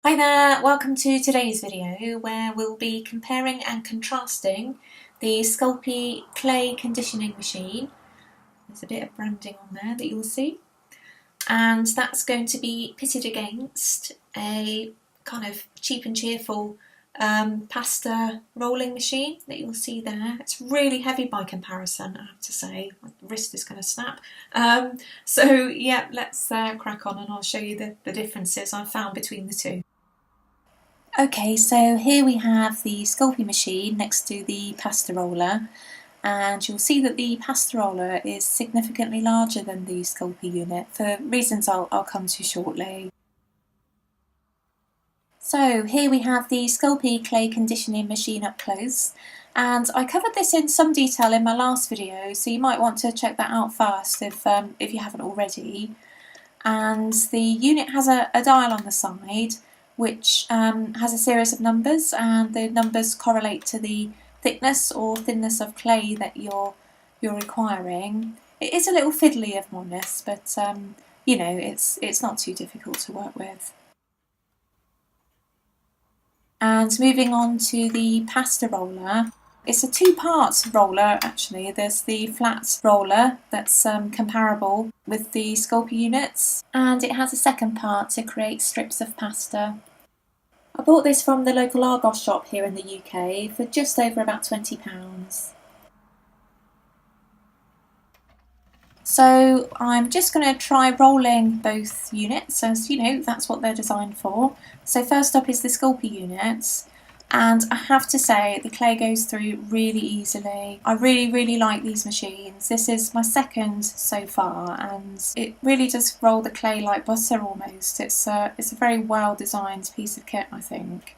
Hi there, welcome to today's video where we'll be comparing and contrasting the Sculpey clay conditioning machine. There's a bit of branding on there that you'll see, and that's going to be pitted against a kind of cheap and cheerful pasta rolling machine that you'll see there. It's really heavy by comparison, I have to say. My wrist is going to snap. So yeah, let's crack on and I'll show you the differences I've found between the two. Okay, so here we have the Sculpey machine next to the pasta roller, and you'll see that the pasta roller is significantly larger than the Sculpey unit for reasons I'll come to shortly. So here we have the Sculpey clay conditioning machine up close, and I covered this in some detail in my last video, so you might want to check that out first if you haven't already. And the unit has a dial on the side which has a series of numbers, and the numbers correlate to the thickness or thinness of clay that you're requiring. It is a little fiddly, if I'm honest, but you know, it's not too difficult to work with. And moving on to the pasta roller, it's a two-part roller actually. There's the flat roller that's comparable with the Sculpey units, and it has a second part to create strips of pasta. I bought this from the local Argos shop here in the UK for just over about £20. So I'm just going to try rolling both units, as you know, that's what they're designed for. So first up is the Sculpey unit, and I have to say the clay goes through really easily. I really like these machines. This is my second so far, and it really does roll the clay like butter almost. It's a very well designed piece of kit, I think.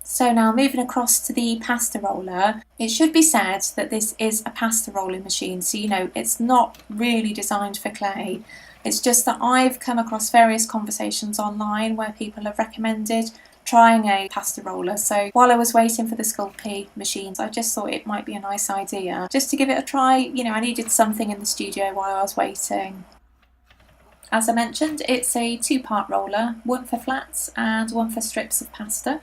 So now moving across to the pasta roller, it should be said that this is a pasta rolling machine, so you know it's not really designed for clay. It's just that I've come across various conversations online where people have recommended trying a pasta roller, so while I was waiting for the Sculpey machines I just thought it might be a nice idea just to give it a try. You know, I needed something in the studio while I was waiting. As I mentioned, it's a two-part roller, one for flats and one for strips of pasta.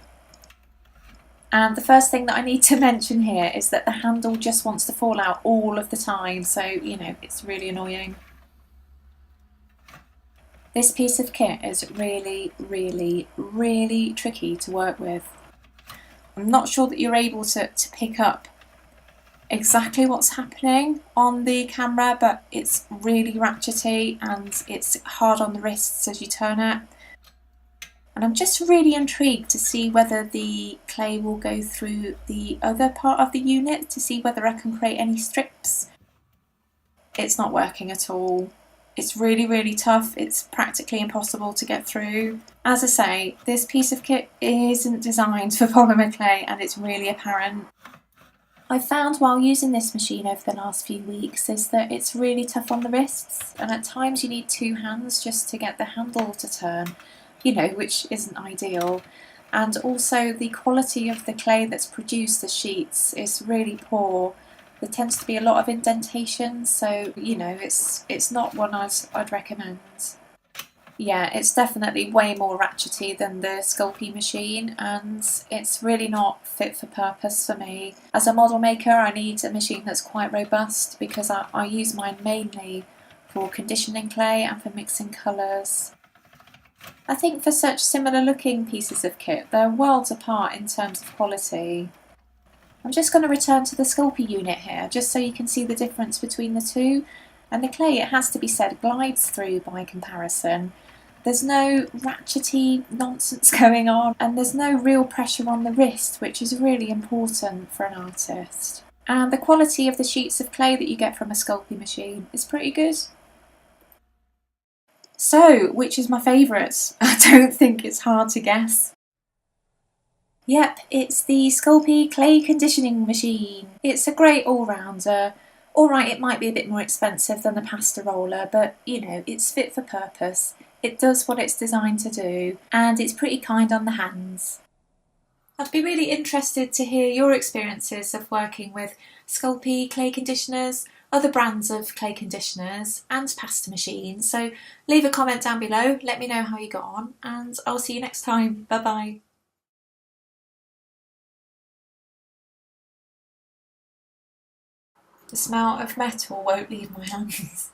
And the first thing that I need to mention here is that the handle just wants to fall out all of the time, so you know, it's really annoying. This piece of kit is really tricky to work with. I'm not sure that you're able to pick up exactly what's happening on the camera, but it's really ratchety and it's hard on the wrists as you turn it. And I'm just really intrigued to see whether the clay will go through the other part of the unit to see whether I can create any strips. It's not working at all. It's really tough. It's practically impossible to get through. As I say, this piece of kit isn't designed for polymer clay, and it's really apparent. I found while using this machine over the last few weeks is that it's really tough on the wrists, and at times you need two hands just to get the handle to turn, you know, which isn't ideal. And also the quality of the clay that's produced as sheets is really poor. There tends to be a lot of indentation, so you know, it's not one I'd recommend. Yeah, it's definitely way more ratchety than the Sculpey machine, and it's really not fit for purpose for me. As a model maker, I need a machine that's quite robust because I use mine mainly for conditioning clay and for mixing colours. I think for such similar looking pieces of kit, they're worlds apart in terms of quality. I'm just going to return to the Sculpey unit here, just so you can see the difference between the two. And the clay, it has to be said, glides through by comparison. There's no ratchety nonsense going on, and there's no real pressure on the wrist, which is really important for an artist. And the quality of the sheets of clay that you get from a Sculpey machine is pretty good. So, which is my favourite? I don't think it's hard to guess. Yep, it's the Sculpey clay conditioning machine. It's a great all-rounder. Alright, it might be a bit more expensive than the pasta roller, but you know, it's fit for purpose. It does what it's designed to do, and it's pretty kind on the hands. I'd be really interested to hear your experiences of working with Sculpey clay conditioners. other brands of clay conditioners and pasta machines. So leave a comment down below, let me know how you got on, and I'll see you next time. Bye bye. The smell of metal won't leave my hands.